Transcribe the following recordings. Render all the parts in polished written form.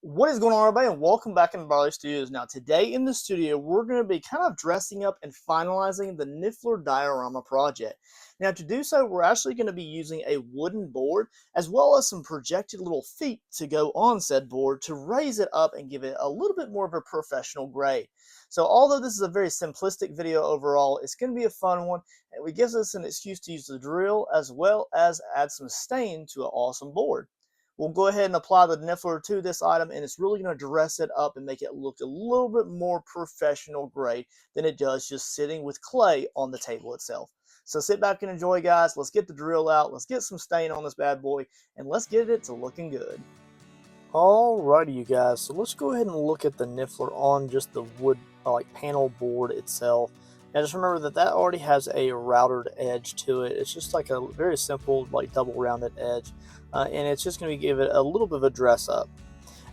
What is going on, everybody, and welcome back into Barley Studios. Now, today in the studio, we're going to be kind of dressing up and finalizing the Niffler Diorama project. Now, to do so, we're actually going to be using a wooden board as well as some projected little feet to go on said board to raise it up and give it a little bit more of a professional grade. So, although this is a very simplistic video overall, it's going to be a fun one, and it gives us an excuse to use the drill as well as add some stain to an awesome board. We'll go ahead and apply the Niffler to this item, and it's really going to dress it up and make it look a little bit more professional grade than it does just sitting with clay on the table itself. So sit back and enjoy, guys. Let's get the drill out. Let's get some stain on this bad boy, and let's get it to looking good. Alrighty, you guys. So let's go ahead and look at the Niffler on just the wood like panel board itself. Now just remember that already has a routed edge to it. It's just like a very simple like double rounded edge. And it's just going to give it a little bit of a dress up.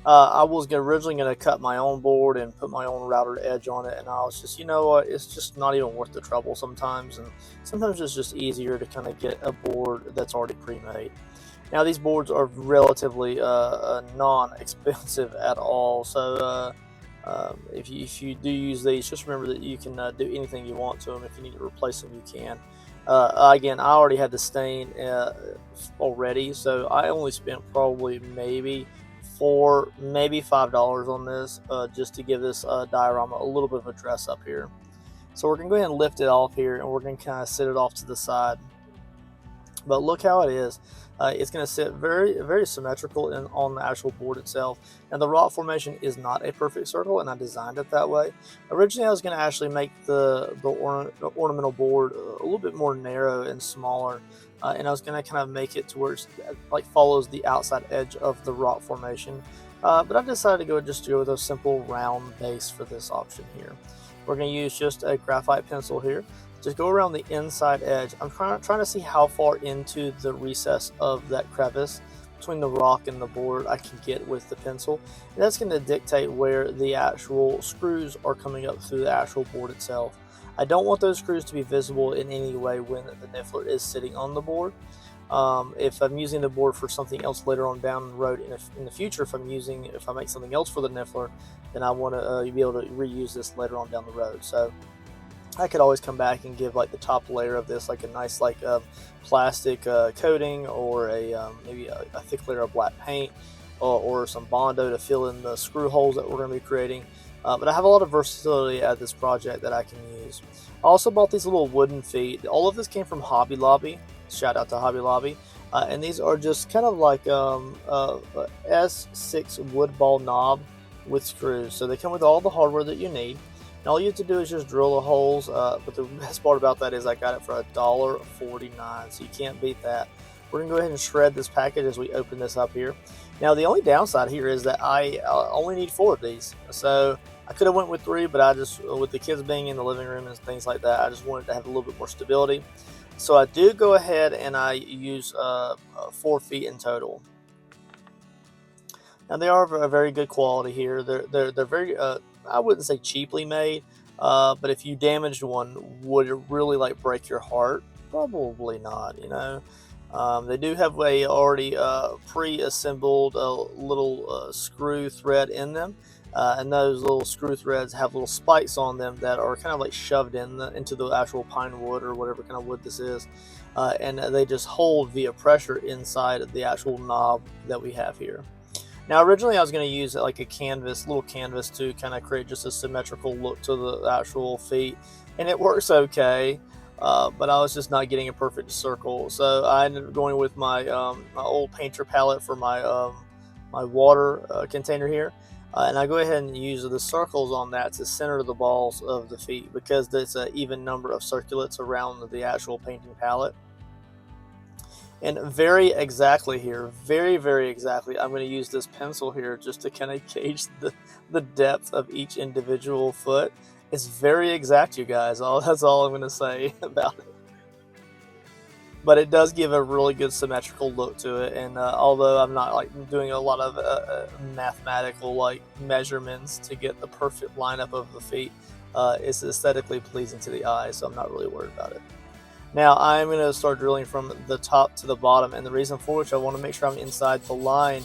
I was originally going to cut my own board and put my own routed edge on it, and I was just, you know what, it's just not even worth the trouble sometimes, and sometimes it's just easier to kind of get a board that's already pre-made. Now these boards are relatively non-expensive at all, so if you do use these, just remember that you can do anything you want to them. If you need to replace them, you can. Again, I already had the stain already, so I only spent probably maybe $4, maybe $5 on this just to give this diorama a little bit of a dress up here. So we're going to go ahead and lift it off here, and we're going to kind of sit it off to the side. But look how it is. It's going to sit very symmetrical on the actual board itself. And the rock formation is not a perfect circle, and I designed it that way. Originally, I was going to actually make the ornamental board a little bit more narrow and smaller, and I was going to kind of make it to where it like follows the outside edge of the rock formation. But I decided to go with a simple round base for this option here. We're going to use just a graphite pencil here. Just go around the inside edge. I'm trying to see how far into the recess of that crevice between the rock and the board I can get with the pencil. And that's going to dictate where the actual screws are coming up through the actual board itself. I don't want those screws to be visible in any way when the Niffler is sitting on the board. If I'm using the board for something else later on down the road in the future, if I make something else for the Niffler, then I want to be able to reuse this later on down the road. So I could always come back and give like the top layer of this like a nice like plastic coating, or maybe a thick layer of black paint, or some Bondo to fill in the screw holes that we're going to be creating. But I have a lot of versatility at this project that I can use. I also bought these little wooden feet. All of this came from Hobby Lobby. Shout out to Hobby Lobby. And these are just kind of like S6 wood ball knob with screws. So they come with all the hardware that you need. And all you have to do is just drill the holes, but the best part about that is I got it for $1.49, so you can't beat that. We're going to go ahead and shred this package as we open this up here. Now the only downside here is that I only need 4 of these, so I could have went with 3, but I just, with the kids being in the living room and things like that, I just wanted to have a little bit more stability. So I do go ahead and I use 4 feet in total. Now they are a very good quality here. They're very I wouldn't say cheaply made, but if you damaged one, would it really like break your heart? Probably not, you know. They do have a already pre-assembled little screw thread in them, and those little screw threads have little spikes on them that are kind of like shoved into the actual pine wood or whatever kind of wood this is, and they just hold via pressure inside of the actual knob that we have here. Now, originally I was going to use like a little canvas to kind of create just a symmetrical look to the actual feet, and it works okay, but I was just not getting a perfect circle. So I ended up going with my my old painter palette for my my water container here, and I go ahead and use the circles on that to center the balls of the feet, because there's an even number of circulates around the actual painting palette. And very exactly here, very exactly, I'm going to use this pencil here just to kind of gauge the depth of each individual foot. It's very exact, you guys. That's all I'm going to say about it. But it does give a really good symmetrical look to it. And although I'm not like doing a lot of mathematical like measurements to get the perfect lineup of the feet, it's aesthetically pleasing to the eye, so I'm not really worried about it. Now I'm going to start drilling from the top to the bottom, and the reason for which I want to make sure I'm inside the line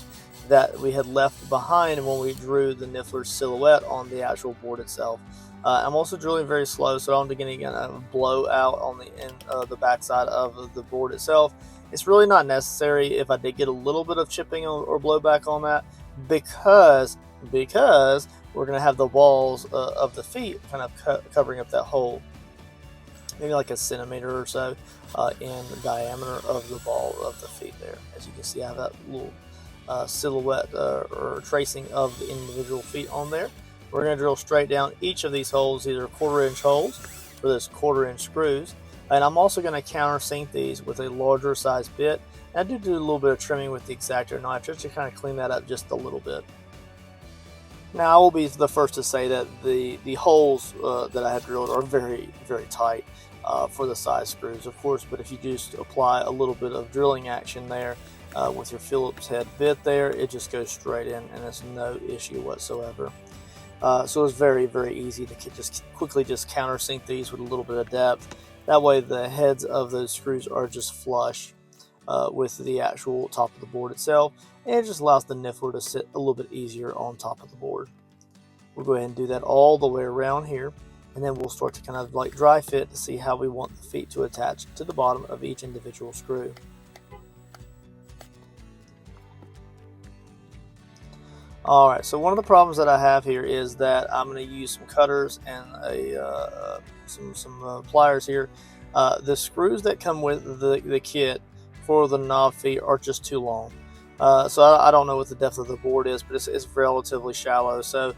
that we had left behind when we drew the Niffler silhouette on the actual board itself. I'm also drilling very slow, so I don't get any kind of blowout on the end, the backside of the board itself. It's really not necessary if I did get a little bit of chipping or blowback on that, because we're going to have the walls of the feet kind of covering up that hole, maybe like a centimeter or so in the diameter of the ball of the feet there. As you can see, I have that little silhouette or tracing of the individual feet on there. We're going to drill straight down each of these holes. These are 1/4 inch holes for this 1/4 inch screws. And I'm also going to countersink these with a larger size bit. And I do a little bit of trimming with the X-Acto knife just to kind of clean that up just a little bit. Now I will be the first to say that the holes that I have drilled are very, very tight for the size screws, of course. But if you just apply a little bit of drilling action there with your Phillips head bit there, it just goes straight in and it's no issue whatsoever. So it's very, very easy to just quickly countersink these with a little bit of depth. That way the heads of those screws are just flush with the actual top of the board itself, and it just allows the Niffler to sit a little bit easier on top of the board. We'll go ahead and do that all the way around here, and then we'll start to kind of like dry fit to see how we want the feet to attach to the bottom of each individual screw. Alright, so one of the problems that I have here is that I'm going to use some cutters and some pliers here. The screws that come with the kit for the knob feet are just too long. So I don't know what the depth of the board is, but it's relatively shallow, so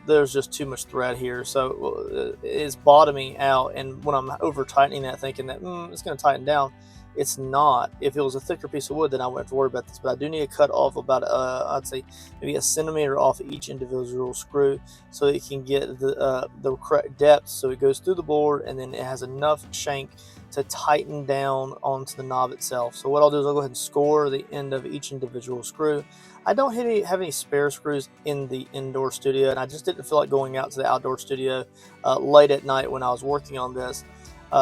there's just too much thread here, so it's bottoming out, and when I'm over tightening that thinking that it's going to tighten down, it's not. If it was a thicker piece of wood, then I wouldn't have to worry about this, but I do need to cut off about I'd say maybe a centimeter off each individual screw so that you can get the correct depth, so it goes through the board and then it has enough shank to tighten down onto the knob itself. So what I'll do is I'll go ahead and score the end of each individual screw. I don't have any spare screws in the indoor studio, and I just didn't feel like going out to the outdoor studio late at night when I was working on this.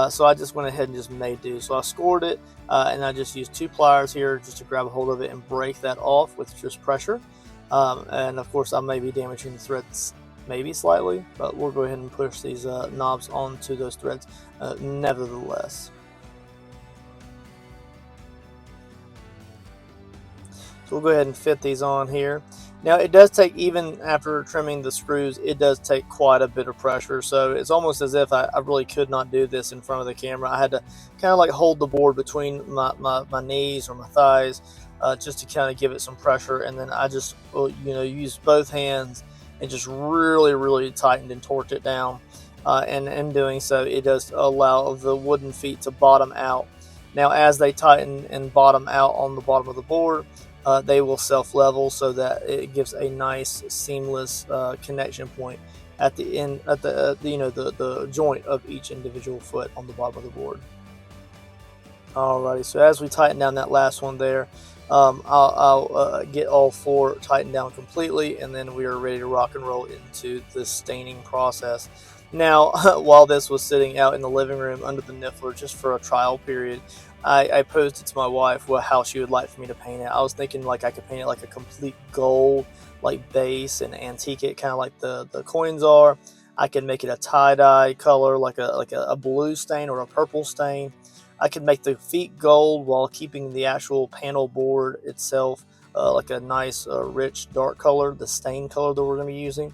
So I just went ahead and just made do. So I scored it, and I just used 2 pliers here just to grab a hold of it and break that off with just pressure. And of course I may be damaging the threads maybe slightly, but we'll go ahead and push these knobs onto those threads nevertheless. So we'll go ahead and fit these on here. Now it does take, even after trimming the screws, it does take quite a bit of pressure, so it's almost as if I really could not do this in front of the camera. I had to kind of like hold the board between my knees or my thighs just to kind of give it some pressure, and then I just used both hands and just really tightened and torqued it down, and in doing so it does allow the wooden feet to bottom out. Now as they tighten and bottom out on the bottom of the board, they will self-level so that it gives a nice seamless connection point at the end, at the joint of each individual foot on the bottom of the board. Alrighty, so as we tighten down that last one there, I'll get all 4 tightened down completely, and then we are ready to rock and roll into the staining process. Now, while this was sitting out in the living room under the Niffler just for a trial period, I posed it to my wife how she would like for me to paint it. I was thinking like I could paint it like a complete gold like base and antique it kind of like the coins are. I could make it a tie-dye color like a blue stain or a purple stain. I could make the feet gold while keeping the actual panel board itself like a nice rich dark color, the stain color that we're going to be using.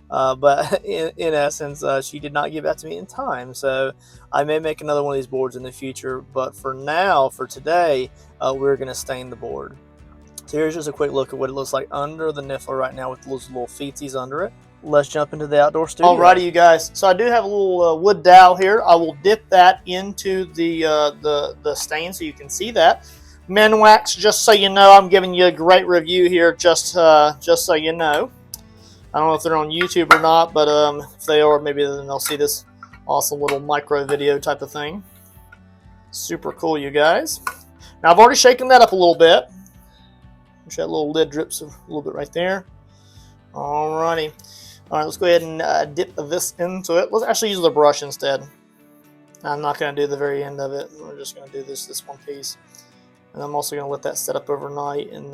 But in essence, she did not give that to me in time, so I may make another one of these boards in the future, but for now, for today, we're going to stain the board. So here's just a quick look at what it looks like under the Niffler right now with those little feetsies under it. Let's jump into the outdoor studio. Alrighty, you guys, so I do have a little wood dowel here. I will dip that into the stain so you can see that. Minwax, just so you know, I'm giving you a great review here, just so you know. I don't know if they're on YouTube or not, but if they are, maybe then they'll see this awesome little micro video type of thing. Super cool, you guys. Now, I've already shaken that up a little bit. That little lid drips a little bit right there. Alrighty. Alright, let's go ahead and dip this into it. Let's actually use the brush instead. I'm not going to do the very end of it. We're just going to do this one piece. And I'm also going to let that set up overnight and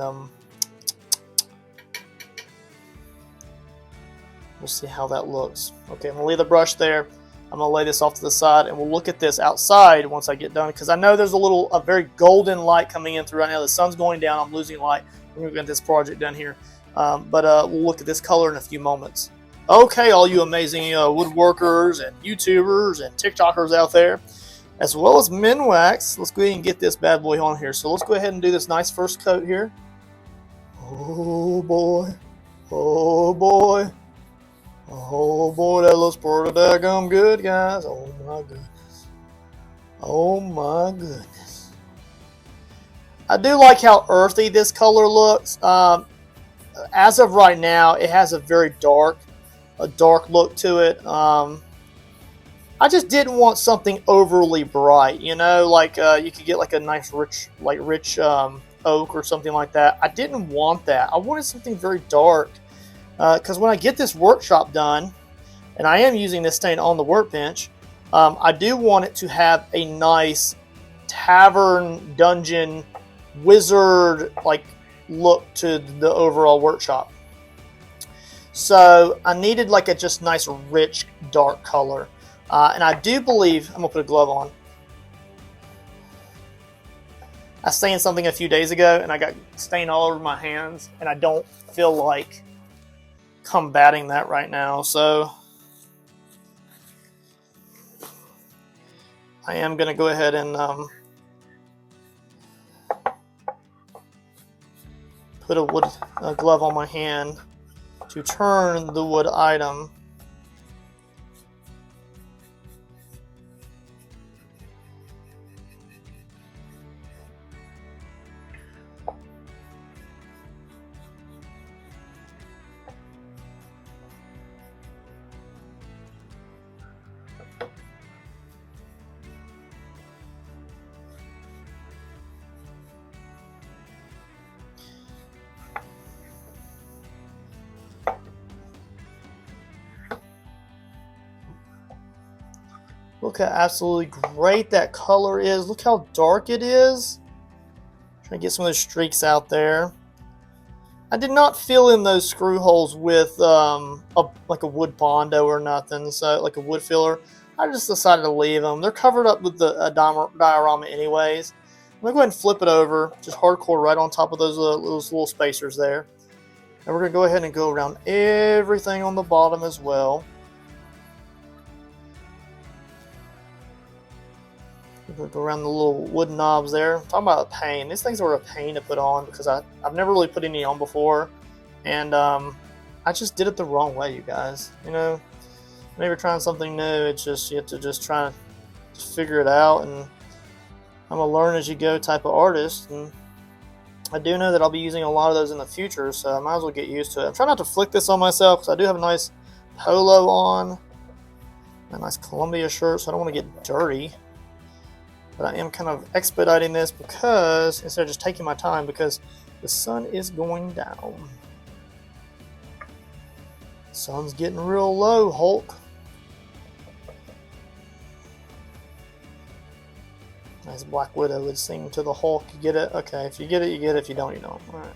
We'll see how that looks. Okay, I'm gonna leave the brush there. I'm gonna lay this off to the side, and we'll look at this outside once I get done, because I know there's a very golden light coming in through right now. The sun's going down. I'm losing light. We're gonna get this project done here, but we'll look at this color in a few moments. Okay, all you amazing woodworkers and YouTubers and TikTokers out there, as well as Minwax, let's go ahead and get this bad boy on here. So let's go ahead and do this nice first coat here. Oh boy, oh boy, oh boy, that looks pretty daggum good, guys. Oh my goodness, oh my goodness. I do like how earthy this color looks. As of right now, it has a very dark look to it. I just didn't want something overly bright, you know, like you could get like a nice rich oak or something like that. I didn't want that. I wanted something very dark, because when I get this workshop done, and I am using this stain on the workbench, I do want it to have a nice tavern, dungeon, wizard like look to the overall workshop. So I needed like a just nice rich dark color. And I do believe, I'm going to put a glove on. I stained something a few days ago and I got stain all over my hands, and I don't feel like combating that right now. So I am going to go ahead and put a glove on my hand to turn the wood item. Look how absolutely great that color is. Look how dark it is. Trying to get some of those streaks out there. I did not fill in those screw holes with like a wood bondo or nothing, so like a wood filler. I just decided to leave them. They're covered up with the diorama anyways. I'm going to go ahead and flip it over, just hardcore right on top of those little spacers there. And we're going to go ahead and go around everything on the bottom as well. Go around the little wooden knobs there. I'm talking about a pain. These things were a pain to put on because I've never really put any on before, and I just did it the wrong way, you guys. You know, whenever you're trying something new, it's just you have to just try to figure it out. And I'm a learn as you go type of artist, and I do know that I'll be using a lot of those in the future, so I might as well get used to it. I'm trying not to flick this on myself because I do have a nice polo on, a nice Columbia shirt, so I don't want to get dirty. But I am kind of expediting this because instead of just taking my time, because the sun is going down. Sun's getting real low, Hulk. Nice Black Widow would sing to the Hulk. You get it? Okay, if you get it, you get it. If you don't, you don't. All right.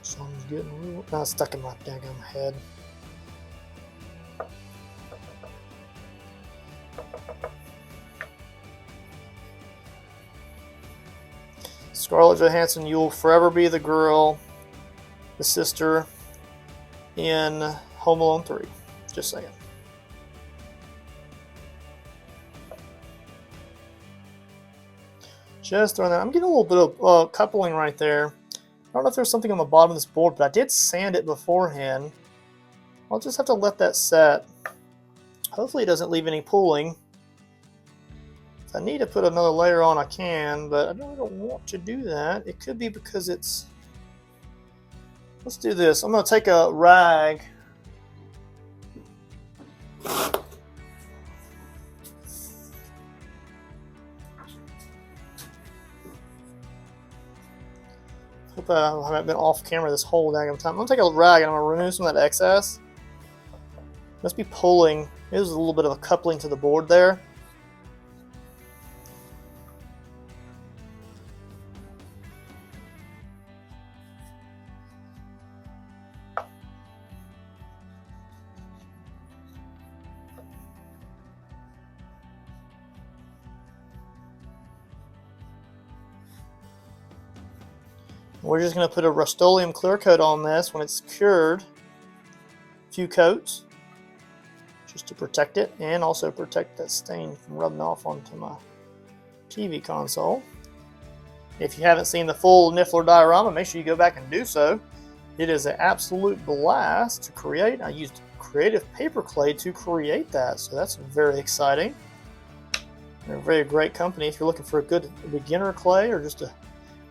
Sun's getting real. Now it's stuck in my daggum head. Scarlett Johansson, you will forever be the girl, the sister in Home Alone 3. Just saying. Just throwing that. I'm getting a little bit of coupling right there. I don't know if there's something on the bottom of this board, but I did sand it beforehand. I'll just have to let that set. Hopefully it doesn't leave any pooling. If I need to put another layer on, I can, but I really don't want to do that. It could be because it's... Let's do this. I'm going to take a rag. Hope I haven't been off camera this whole daggum time. I'm going to take a rag and I'm going to remove some of that excess. Must be pulling. There's a little bit of a coupling to the board there. We're just going to put a Rust-Oleum clear coat on this when it's cured. A few coats just to protect it and also protect that stain from rubbing off onto my TV console. If you haven't seen the full Niffler Diorama, make sure you go back and do so. It is an absolute blast to create. I used creative paper clay to create that, so that's very exciting. They're a very great company. If you're looking for a good beginner clay or just a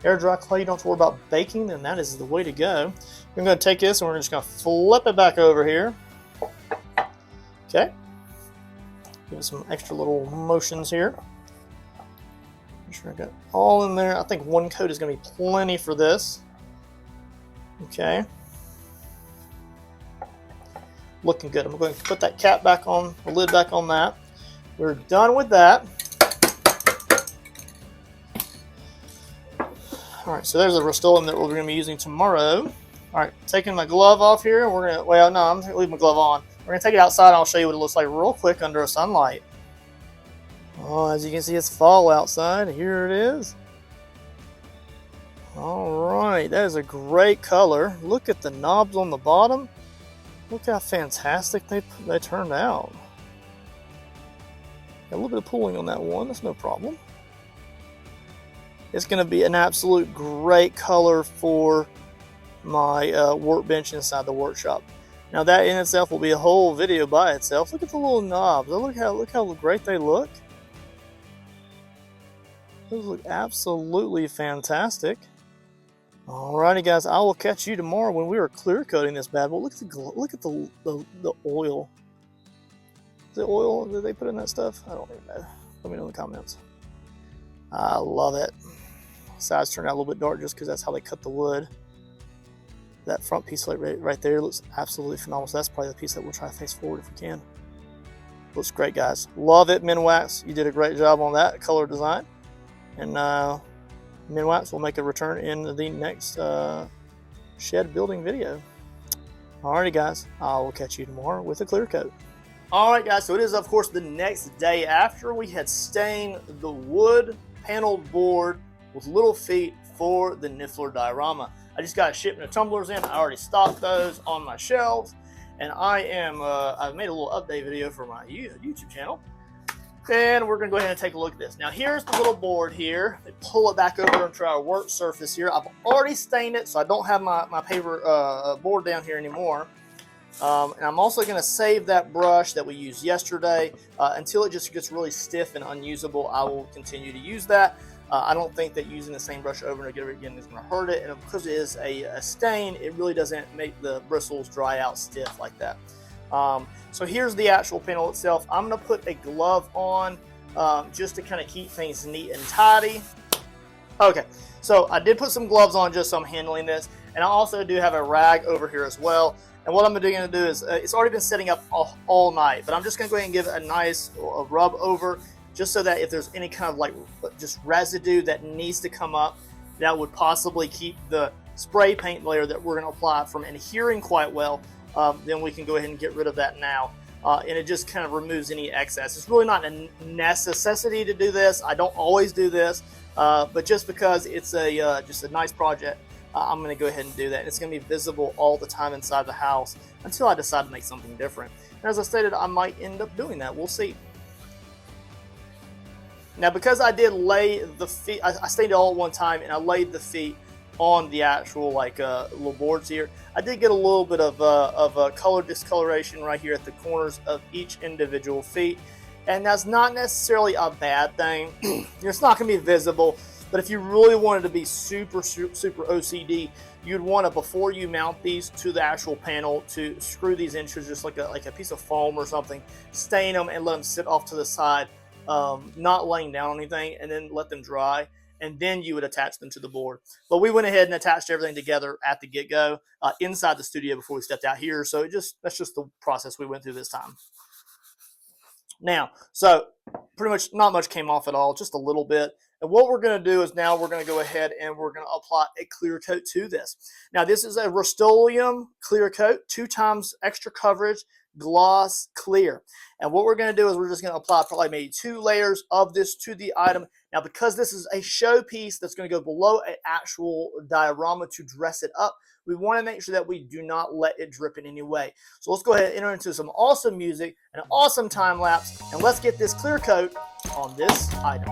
air dry clay you don't have to worry about baking, then that is the way to go. I'm going to take this and we're just going to flip it back over here. Okay. Give it some extra little motions here. Make sure I got all in there. I think one coat is going to be plenty for this. Okay. Looking good. I'm going to put that cap back on, the lid back on that. We're done with that. Alright, so there's the Rust-Oleum that we're going to be using tomorrow. Alright, taking my glove off here, and we're going to, well, no, I'm going to leave my glove on. We're going to take it outside, and I'll show you what it looks like real quick under a sunlight. Oh, as you can see, it's fall outside. Here it is. Alright, that is a great color. Look at the knobs on the bottom. Look how fantastic they turned out. Got a little bit of pooling on that one, that's no problem. It's going to be an absolute great color for my workbench inside the workshop. Now that in itself will be a whole video by itself. Look at the little knobs. Look how great they look. Those look absolutely fantastic. Alrighty guys, I will catch you tomorrow when we are clear coating this bad boy. Look at the oil. Is it oil that they put in that stuff? I don't even know. Let me know in the comments. I love it. Sides turned out a little bit dark just because that's how they cut the wood. That front piece right there looks absolutely phenomenal. So that's probably the piece that we'll try to face forward if we can. Looks great, guys. Love it, Minwax. You did a great job on that color design. And Minwax will make a return in the next shed building video. Alrighty, guys. I will catch you tomorrow with a clear coat. Alright, guys. So it is, of course, the next day after we had stained the wood paneled board with little feet for the Niffler Diorama. I just got a shipment of tumblers in. I already stocked those on my shelves, and I've made a little update video for my YouTube channel. And we're going to go ahead and take a look at this. Now here's the little board here. They pull it back over into our work surface here. I've already stained it, so I don't have my paper board down here anymore. And I'm also going to save that brush that we used yesterday until it just gets really stiff and unusable. I will continue to use that. I don't think that using the same brush over and over again is going to hurt it. And because it is a stain, it really doesn't make the bristles dry out stiff like that. So here's the actual panel itself. I'm going to put a glove on just to kind of keep things neat and tidy. Okay, so I did put some gloves on just so I'm handling this. And I also do have a rag over here as well. And what I'm going to do is, it's already been setting up all night, but I'm just going to go ahead and give it a nice rub over, just so that if there's any kind of like just residue that needs to come up, that would possibly keep the spray paint layer that we're going to apply from adhering quite well, then we can go ahead and get rid of that now. And it just kind of removes any excess. It's really not a necessity to do this. I don't always do this, but just because it's just a nice project, I'm going to go ahead and do that. And it's going to be visible all the time inside the house until I decide to make something different. And as I stated, I might end up doing that. We'll see. Now, because I did lay the feet, I stained it all at one time, and I laid the feet on the actual little boards here. I did get a little bit of color discoloration right here at the corners of each individual feet, and that's not necessarily a bad thing. It's not going to be visible, but if you really wanted to be super OCD, you'd want to, before you mount these to the actual panel, to screw these into just like a piece of foam or something, stain them and let them sit off to the side. Not laying down on anything, and then let them dry, and then you would attach them to the board. But we went ahead and attached everything together at the get-go inside the studio before we stepped out here. So that's just the process we went through this time. Now, so pretty much not much came off at all, just a little bit. And what we're going to do is now we're going to go ahead and we're going to apply a clear coat to this. Now, this is a Rust-Oleum clear coat, 2 times extra coverage, gloss clear. And what we're going to do is we're just going to apply probably maybe 2 layers of this to the item. Now, because this is a showpiece that's going to go below an actual diorama to dress it up, we want to make sure that we do not let it drip in any way. So let's go ahead and enter into some awesome music, an awesome time lapse, and let's get this clear coat on this item.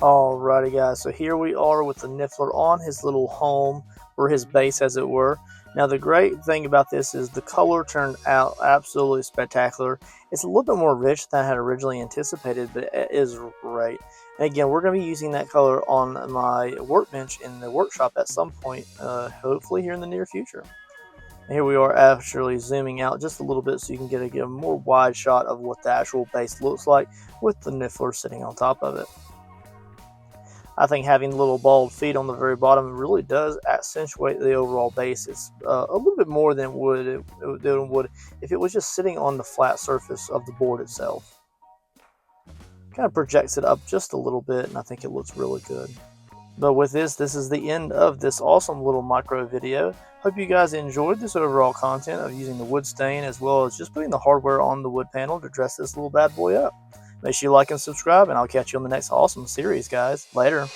Alrighty guys, so here we are with the Niffler on his little home, or his base as it were. Now the great thing about this is the color turned out absolutely spectacular. It's a little bit more rich than I had originally anticipated, but it is great. And again, we're going to be using that color on my workbench in the workshop at some point, hopefully here in the near future. And here we are actually zooming out just a little bit so you can get a more wide shot of what the actual base looks like with the Niffler sitting on top of it. I think having little bald feet on the very bottom really does accentuate the overall base. It's a little bit more than it would if it was just sitting on the flat surface of the board itself. Kind of projects it up just a little bit, and I think it looks really good. But with this is the end of this awesome little micro video. Hope you guys enjoyed this overall content of using the wood stain as well as just putting the hardware on the wood panel to dress this little bad boy up. Make sure you like and subscribe, and I'll catch you on the next awesome series, guys. Later.